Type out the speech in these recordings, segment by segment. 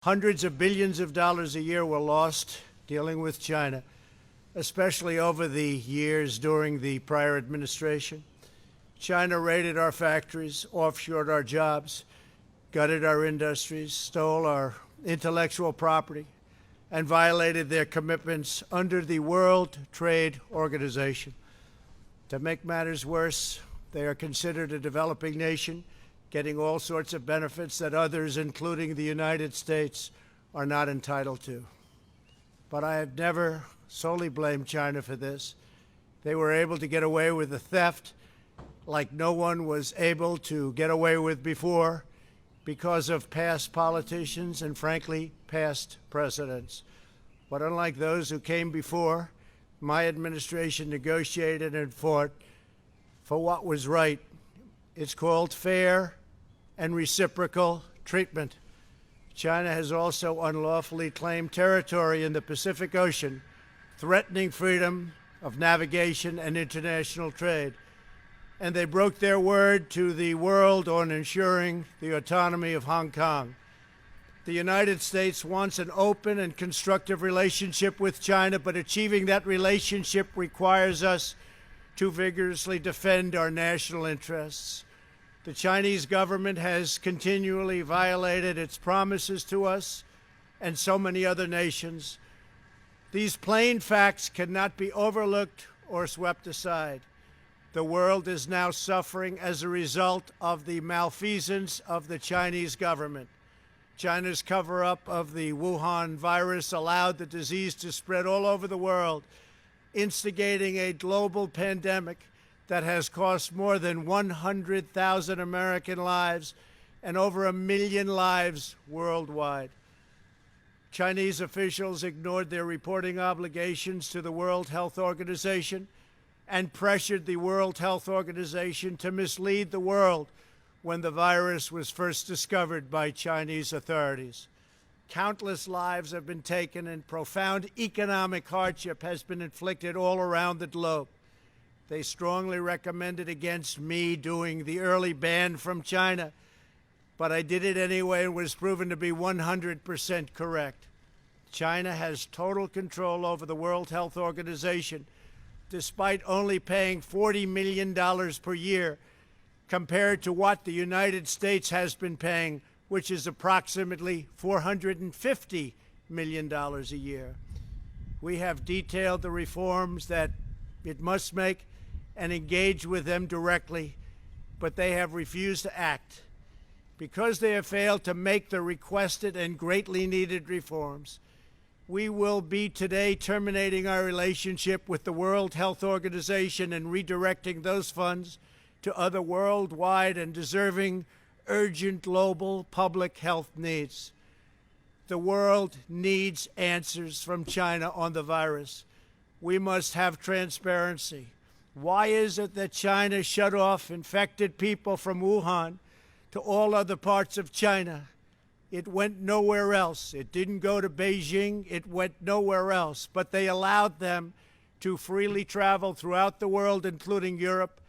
Hundreds of billions of dollars a year were lost dealing with China, especially over the years during the prior administration. China raided our factories, offshored our jobs, gutted our industries, stole our intellectual property, and violated their commitments under the World Trade Organization. To make matters worse, they are considered a developing nation, getting all sorts of benefits that others, including the United States, are not entitled to. But I have never solely blamed China for this. They were able to get away with the theft like no one was able to get away with before because of past politicians and, frankly, past presidents. But unlike those who came before, my administration negotiated and fought for what was right. It's called fair and reciprocal treatment. China has also unlawfully claimed territory in the Pacific Ocean, threatening freedom of navigation and international trade. And they broke their word to the world on ensuring the autonomy of Hong Kong. The United States wants an open and constructive relationship with China, but achieving that relationship requires us to vigorously defend our national interests. The Chinese government has continually violated its promises to us and so many other nations. These plain facts cannot be overlooked or swept aside. The world is now suffering as a result of the malfeasance of the Chinese government. China's cover-up of the Wuhan virus allowed the disease to spread all over the world, instigating a global pandemic that has cost more than 100,000 American lives and over 1 million lives worldwide. Chinese officials ignored their reporting obligations to the World Health Organization and pressured the World Health Organization to mislead the world when the virus was first discovered by Chinese authorities. Countless lives have been taken and profound economic hardship has been inflicted all around the globe. They strongly recommended against me doing the early ban from China, but I did it anyway and was proven to be 100% correct. China has total control over the World Health Organization, despite only paying $40 million per year compared to what the United States has been paying, which is approximately $450 million a year. We have detailed the reforms that it must make and engage with them directly, but they have refused to act. Because they have failed to make the requested and greatly needed reforms, we will be today terminating our relationship with the World Health Organization and redirecting those funds to other worldwide and deserving urgent global public health needs. The world needs answers from China on the virus. We must have transparency. Why is it that China shut off infected people from Wuhan to all other parts of China? It went nowhere else. It didn't go to Beijing. It went nowhere else. But they allowed them to freely travel throughout the world, including Europe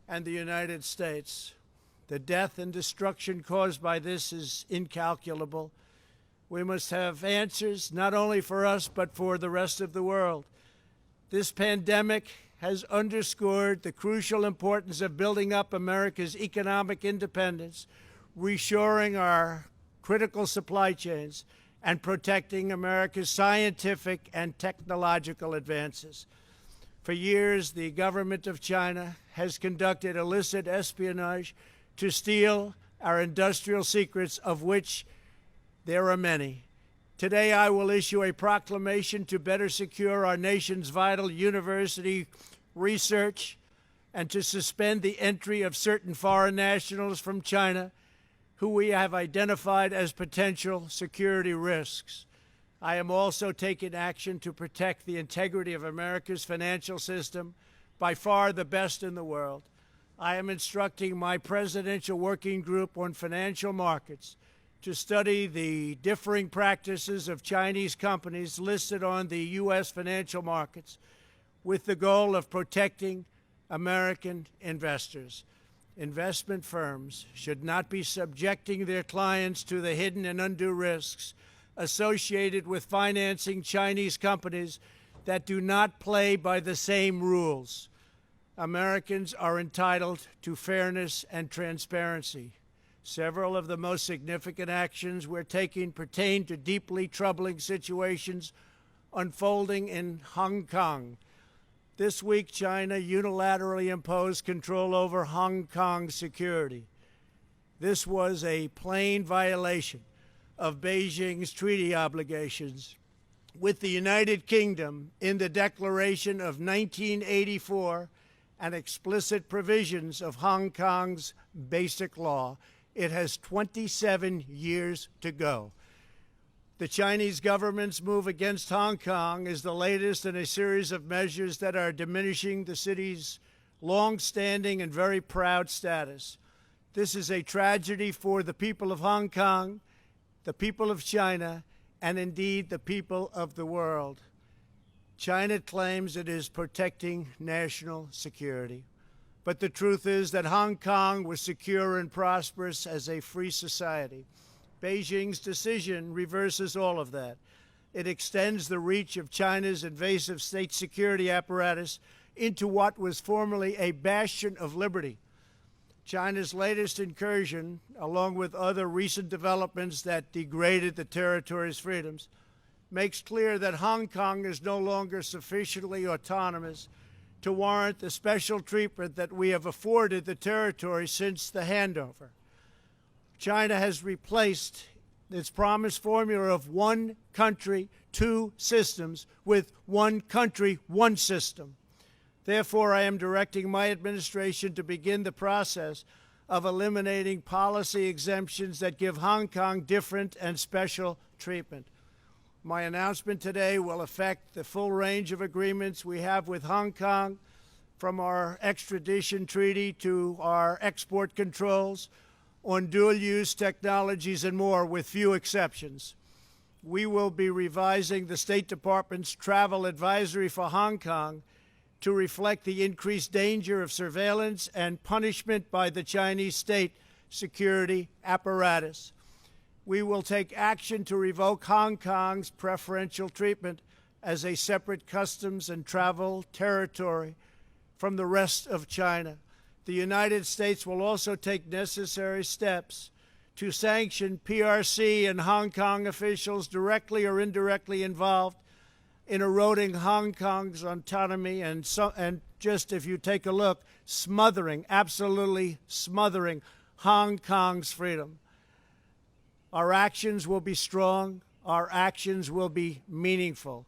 and the United States. The death and destruction caused by this is incalculable. We must have answers, not only for us, but for the rest of the world. This pandemic has underscored the crucial importance of building up America's economic independence, reshoring our critical supply chains, and protecting America's scientific and technological advances. For years, the government of China has conducted illicit espionage to steal our industrial secrets, of which there are many. Today, I will issue a proclamation to better secure our nation's vital university research and to suspend the entry of certain foreign nationals from China who we have identified as potential security risks. I am also taking action to protect the integrity of America's financial system, by far the best in the world. I am instructing my presidential working group on financial markets to study the differing practices of Chinese companies listed on the U.S. financial markets with the goal of protecting American investors. investment firms should not be subjecting their clients to the hidden and undue risks associated with financing Chinese companies that do not play by the same rules. Americans are entitled to fairness and transparency. Several of the most significant actions we're taking pertain to deeply troubling situations unfolding in Hong Kong. This week, China unilaterally imposed control over Hong Kong's security. This was a plain violation of Beijing's treaty obligations with the United Kingdom in the Declaration of 1984 and explicit provisions of Hong Kong's Basic Law. It has 27 years to go. The Chinese government's move against Hong Kong is the latest in a series of measures that are diminishing the city's long-standing and very proud status. This is a tragedy for the people of Hong Kong, the people of China, and indeed the people of the world. China claims it is protecting national security. But the truth is that Hong Kong was secure and prosperous as a free society. Beijing's decision reverses all of that. It extends the reach of China's invasive state security apparatus into what was formerly a bastion of liberty. China's latest incursion, along with other recent developments that degraded the territory's freedoms, makes clear that Hong Kong is no longer sufficiently autonomous to warrant the special treatment that we have afforded the territory since the handover. China has replaced its promised formula of one country, two systems with one country, one system. Therefore, I am directing my administration to begin the process of eliminating policy exemptions that give Hong Kong different and special treatment. My announcement today will affect the full range of agreements we have with Hong Kong, from our extradition treaty to our export controls on dual-use technologies and more, with few exceptions. We will be revising the State Department's travel advisory for Hong Kong to reflect the increased danger of surveillance and punishment by the Chinese state security apparatus. We will take action to revoke Hong Kong's preferential treatment as a separate customs and travel territory from the rest of China. The United States will also take necessary steps to sanction PRC and Hong Kong officials directly or indirectly involved in eroding Hong Kong's autonomy and just, if you take a look, absolutely smothering Hong Kong's freedom. Our actions will be strong. Our actions will be meaningful.